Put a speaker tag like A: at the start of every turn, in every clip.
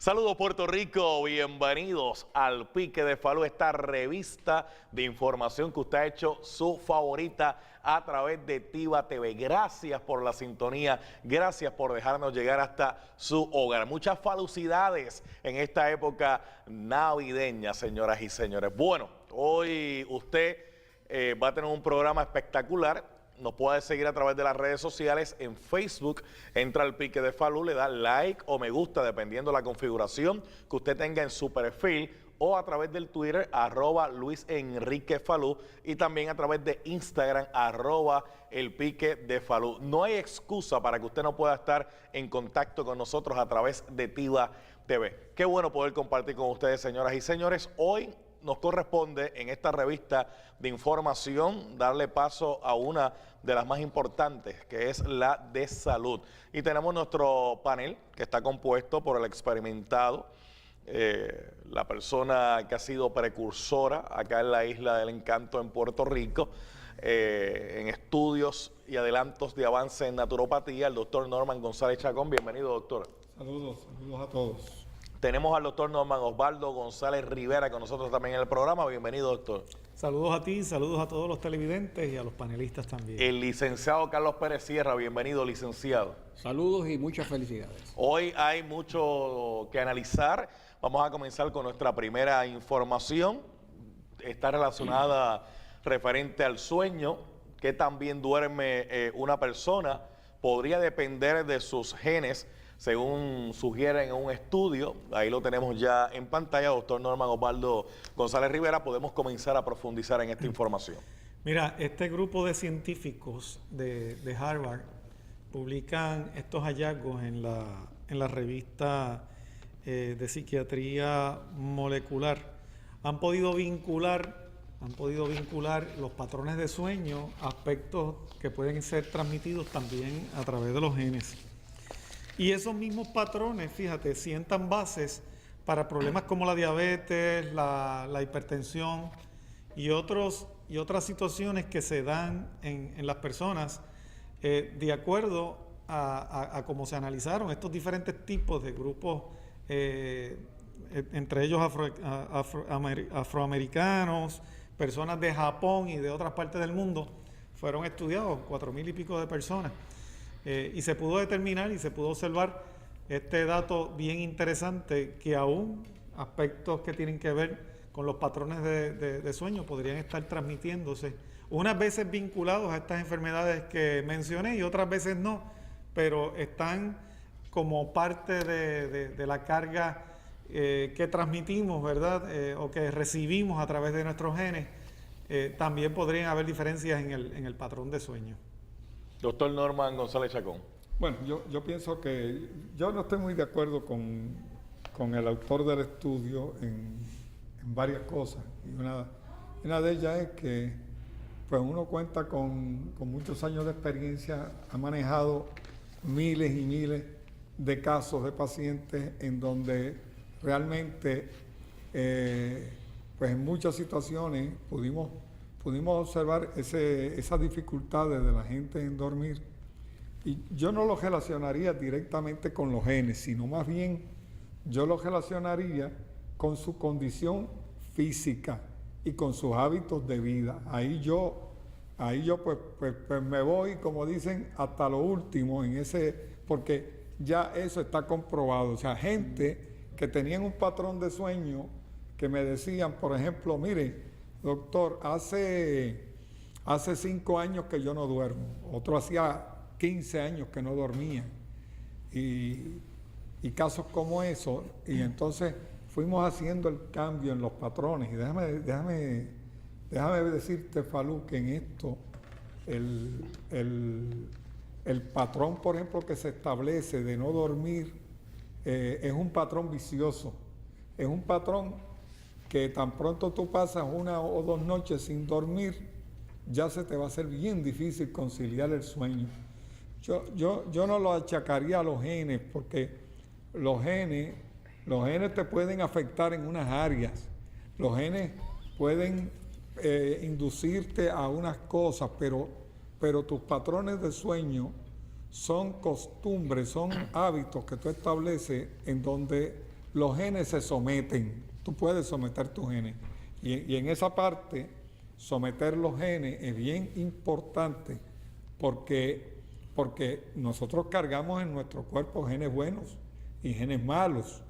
A: Saludos Puerto Rico, bienvenidos al Pique de Falú, esta revista de información que usted ha hecho su favorita a través de Tiva TV. Gracias por la sintonía, gracias por dejarnos llegar hasta su hogar. Muchas felicidades en esta época navideña, señoras y señores. Bueno, hoy usted va a tener un programa espectacular. Nos puede seguir a través de las redes sociales. En Facebook entra al Pique de Falú, le da like o me gusta dependiendo de la configuración que usted tenga en su perfil, o a través del Twitter @LuisEnriqueFalú, y también a través de Instagram @El Pique de Falú. No hay excusa para que usted no pueda estar en contacto con nosotros a través de Tiva TV. Qué bueno poder compartir con ustedes, señoras y señores. Hoy nos corresponde en esta revista de información darle paso a una de las más importantes, que es la de salud. Y tenemos nuestro panel que está compuesto por el experimentado, la persona que ha sido precursora acá en la Isla del Encanto en Puerto Rico, en estudios y adelantos de avance en naturopatía, el doctor Norman González Chacón. Bienvenido, doctor.
B: Saludos a todos.
A: Tenemos al doctor Norman Osvaldo González Rivera con nosotros también en el programa. Bienvenido, doctor.
C: Saludos a ti, saludos a todos los televidentes y a los panelistas también.
A: El licenciado Carlos Pérez Sierra. Bienvenido, licenciado.
D: Saludos y muchas felicidades.
A: Hoy hay mucho que analizar. Vamos a comenzar con nuestra primera información. Está relacionada referente al sueño, que también duerme una persona. Podría depender de sus genes, según sugieren en un estudio. Ahí lo tenemos ya en pantalla, doctor Norman Osvaldo González Rivera. Podemos comenzar a profundizar en esta información.
C: Mira, este grupo de científicos de Harvard publican estos hallazgos en la revista de psiquiatría molecular. Han podido vincular los patrones de sueño a aspectos que pueden ser transmitidos también a través de los genes. Y esos mismos patrones, fíjate, sientan bases para problemas como la diabetes, la hipertensión y otras situaciones que se dan en las personas de acuerdo a cómo se analizaron estos diferentes tipos de grupos, entre ellos afroamericanos, personas de Japón y de otras partes del mundo. Fueron estudiados 4,000 y pico de personas. Y se pudo determinar y se pudo observar este dato bien interesante, que aún aspectos que tienen que ver con los patrones de sueño podrían estar transmitiéndose, unas veces vinculados a estas enfermedades que mencioné y otras veces no, pero están como parte de la carga que transmitimos, ¿verdad? O que recibimos a través de nuestros genes. También podrían haber diferencias en el patrón de sueño.
A: Doctor Norman González Chacón.
B: Bueno, yo pienso que yo no estoy muy de acuerdo con el autor del estudio en varias cosas. Y una de ellas es que pues uno cuenta con muchos años de experiencia, ha manejado miles y miles de casos de pacientes en donde realmente pues en muchas situaciones pudimos observar esas dificultades de la gente en dormir. Y yo no lo relacionaría directamente con los genes, sino más bien yo lo relacionaría con su condición física y con sus hábitos de vida. Ahí yo pues me voy, como dicen, hasta lo último en ese, porque ya eso está comprobado. O sea, gente que tenían un patrón de sueño que me decían, por ejemplo, mire, doctor, hace 5 años que yo no duermo. Otro hacía 15 años que no dormía. Y casos como eso. Y entonces fuimos haciendo el cambio en los patrones. Y déjame decirte, Falú, que en esto el patrón, por ejemplo, que se establece de no dormir es un patrón vicioso. Es un patrón que tan pronto tú pasas 1 o 2 noches sin dormir, ya se te va a hacer bien difícil conciliar el sueño. Yo no lo achacaría a los genes, porque los genes te pueden afectar en unas áreas. Los genes pueden inducirte a unas cosas, pero tus patrones de sueño son costumbres, son hábitos que tú estableces en donde los genes se someten. Tú puedes someter tus genes. Y en esa parte, someter los genes es bien importante porque nosotros cargamos en nuestro cuerpo genes buenos y genes malos,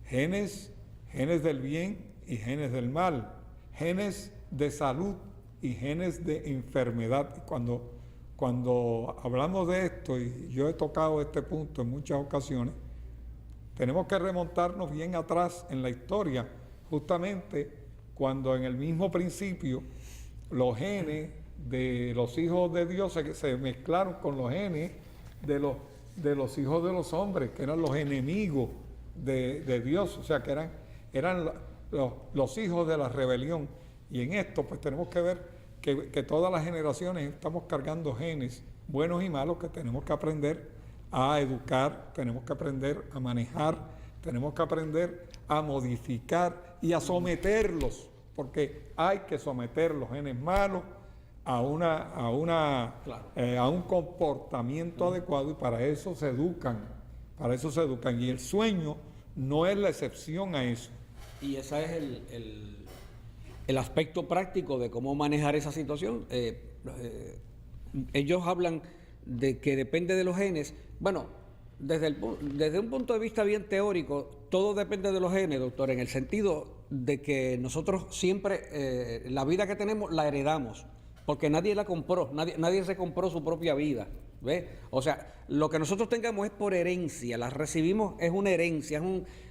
B: genes del bien y genes del mal, genes de salud y genes de enfermedad. Cuando hablamos de esto, y yo he tocado este punto en muchas ocasiones, tenemos que remontarnos bien atrás en la historia, justamente cuando en el mismo principio los genes de los hijos de Dios se mezclaron con los genes de los hijos de los hombres, que eran los enemigos de Dios, o sea, que eran los hijos de la rebelión. Y en esto pues tenemos que ver que todas las generaciones estamos cargando genes buenos y malos que tenemos que aprender a educar, tenemos que aprender a manejar, tenemos que aprender a modificar y a someterlos, porque hay que someter los genes malos a un comportamiento adecuado, y para eso se educan, y el sueño no es la excepción a eso.
D: Y ese es el aspecto práctico de cómo manejar esa situación. Ellos hablan de que depende de los genes. Bueno, desde un punto de vista bien teórico, todo depende de los genes, doctor, en el sentido de que nosotros siempre, la vida que tenemos la heredamos, porque nadie la compró, nadie se compró su propia vida, ¿ves? O sea, lo que nosotros tengamos es por herencia, la recibimos, es una herencia,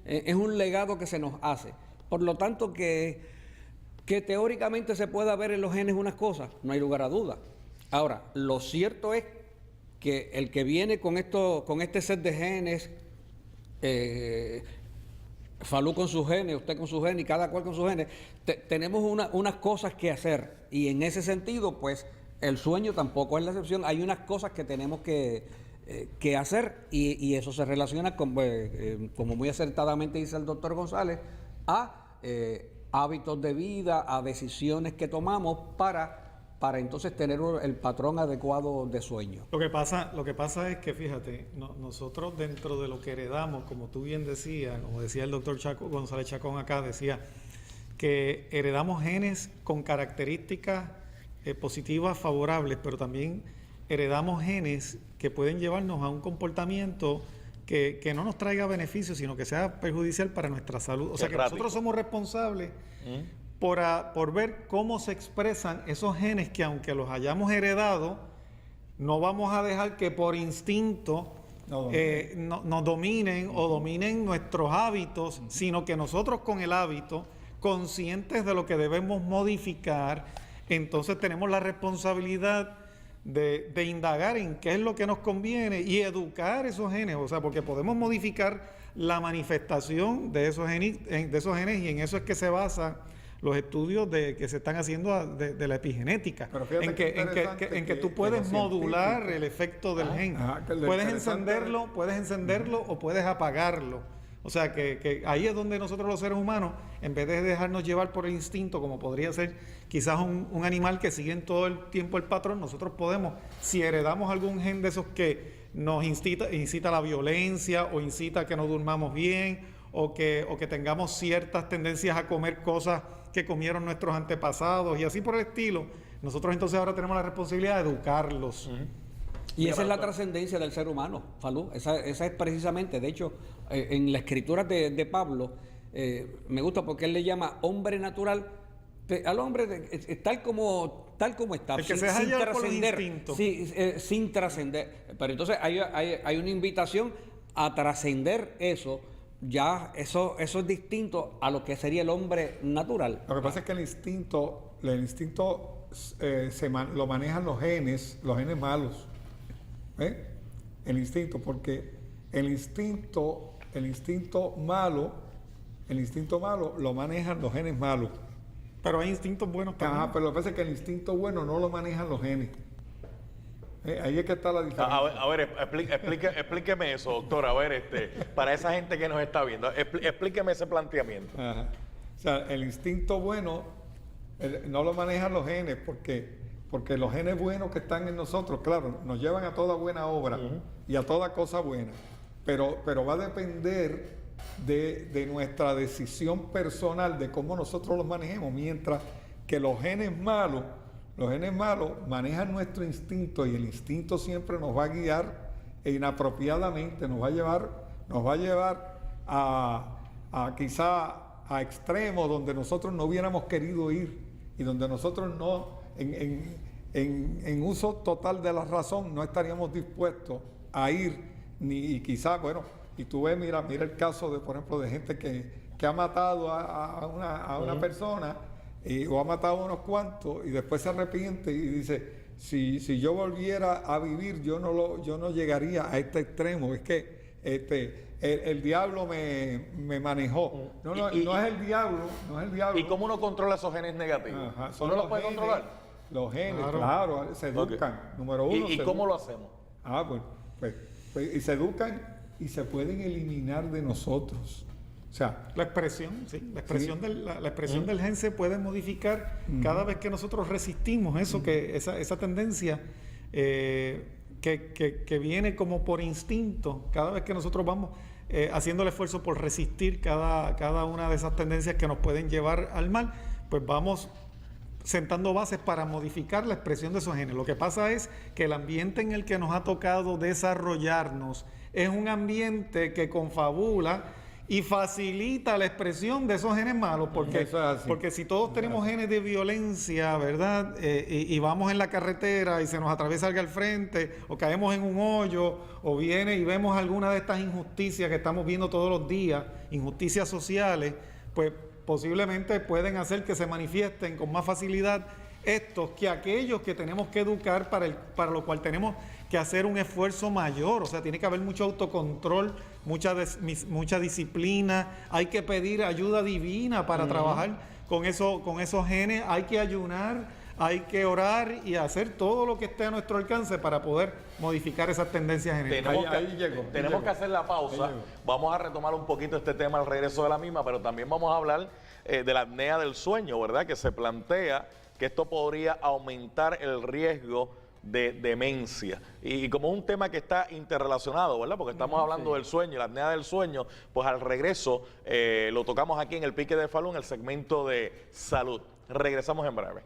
D: es un legado que se nos hace. Por lo tanto, que teóricamente se pueda ver en los genes unas cosas, no hay lugar a duda. Ahora, lo cierto es que el que viene con este set de genes, Falú con sus genes, usted con sus genes y cada cual con sus genes, tenemos unas cosas que hacer, y en ese sentido pues el sueño tampoco es la excepción. Hay unas cosas que tenemos que hacer, y eso se relaciona con, como muy acertadamente dice el doctor González, a hábitos de vida, a decisiones que tomamos para entonces tener el patrón adecuado de sueño.
C: Lo que pasa es que, fíjate, nosotros dentro de lo que heredamos, como tú bien decías, como decía el doctor González Chacón acá, decía que heredamos genes con características positivas, favorables, pero también heredamos genes que pueden llevarnos a un comportamiento que no nos traiga beneficios, sino que sea perjudicial para nuestra salud. O sea, que nosotros somos responsables por ver cómo se expresan esos genes que, aunque los hayamos heredado, no vamos a dejar que por instinto nos dominen o dominen nuestros hábitos, sino que nosotros con el hábito, conscientes de lo que debemos modificar, entonces tenemos la responsabilidad de indagar en qué es lo que nos conviene y educar esos genes, o sea, porque podemos modificar la manifestación de esos genes, y en eso es que se basan los estudios que se están haciendo de la epigenética, en que tú puedes modular el efecto del gen. Puedes encenderlo o puedes apagarlo. O sea, que ahí es donde nosotros los seres humanos, en vez de dejarnos llevar por el instinto, como podría ser quizás un animal que sigue en todo el tiempo el patrón, nosotros podemos, si heredamos algún gen de esos que nos incita a la violencia, o incita a que no durmamos bien, o que tengamos ciertas tendencias a comer cosas que comieron nuestros antepasados y así por el estilo, nosotros entonces ahora tenemos la responsabilidad de educarlos.
D: Y esa es la trascendencia del ser humano, Falú. Esa es precisamente, de hecho, en la escritura de Pablo, me gusta porque él le llama hombre natural al hombre tal como está,
C: el que se deja llevar por los instintos.
D: Sin trascender. Pero entonces hay una invitación a trascender eso. Ya eso es distinto a lo que sería el hombre natural.
B: Lo que pasa es que el instinto lo manejan los genes malos. El instinto, porque el instinto malo lo manejan los genes malos.
C: Pero hay instintos buenos también.
B: Pero lo que pasa es que el instinto bueno no lo manejan los genes. Ahí es que está la diferencia.
A: A ver, explíqueme eso, doctor. A ver, para esa gente que nos está viendo, explíqueme ese planteamiento.
B: Ajá. O sea, el instinto bueno no lo manejan los genes, porque los genes buenos que están en nosotros, claro, nos llevan a toda buena obra y a toda cosa buena. Pero va a depender de nuestra decisión personal, de cómo nosotros los manejemos, mientras que los genes malos manejan nuestro instinto y el instinto siempre nos va a guiar inapropiadamente, nos va a llevar a quizá a extremos donde nosotros no hubiéramos querido ir y donde nosotros no, en uso total de la razón, no estaríamos dispuestos a ir, y quizá, bueno, y tú ves, mira el caso de, por ejemplo, de gente que ha matado a una persona o ha matado a unos cuantos y después se arrepiente y dice, si yo volviera a vivir, yo no llegaría a este extremo, es que el diablo me manejó. No es el diablo, no es el diablo.
A: ¿Y cómo uno controla esos genes negativos?
B: Ajá,
A: ¿Uno los puede controlar?
B: Los genes, claro, se educan.
A: Okay.
B: Número uno.
A: ¿Y cómo lo hacemos?
B: Bueno, pues, y se educan y se pueden eliminar de nosotros. O sea,
C: la expresión, sí, la expresión, la expresión del gen se puede modificar cada vez que nosotros resistimos eso, que esa tendencia que viene como por instinto, cada vez que nosotros vamos haciendo el esfuerzo por resistir cada una de esas tendencias que nos pueden llevar al mal, pues vamos sentando bases para modificar la expresión de esos genes. Lo que pasa es que el ambiente en el que nos ha tocado desarrollarnos es un ambiente que confabula y facilita la expresión de esos genes malos, porque si todos tenemos genes de violencia, ¿verdad? Y vamos en la carretera y se nos atraviesa alguien al frente, o caemos en un hoyo, o viene y vemos alguna de estas injusticias que estamos viendo todos los días, injusticias sociales, pues posiblemente pueden hacer que se manifiesten con más facilidad estos que aquellos que tenemos que educar, para lo cual tenemos que hacer un esfuerzo mayor. O sea, tiene que haber mucho autocontrol, mucha disciplina, hay que pedir ayuda divina para trabajar con esos genes, hay que ayunar, hay que orar y hacer todo lo que esté a nuestro alcance para poder modificar esas tendencias genéticas.
A: Tenemos que hacer la pausa. Vamos a retomar un poquito este tema al regreso de la misma, pero también vamos a hablar de la apnea del sueño, ¿verdad? Que se plantea que esto podría aumentar el riesgo de demencia. Y como es un tema que está interrelacionado, ¿verdad? Porque estamos hablando del sueño, la apnea del sueño, pues al regreso lo tocamos aquí en el Pique de Falú, en el segmento de salud. Regresamos en breve.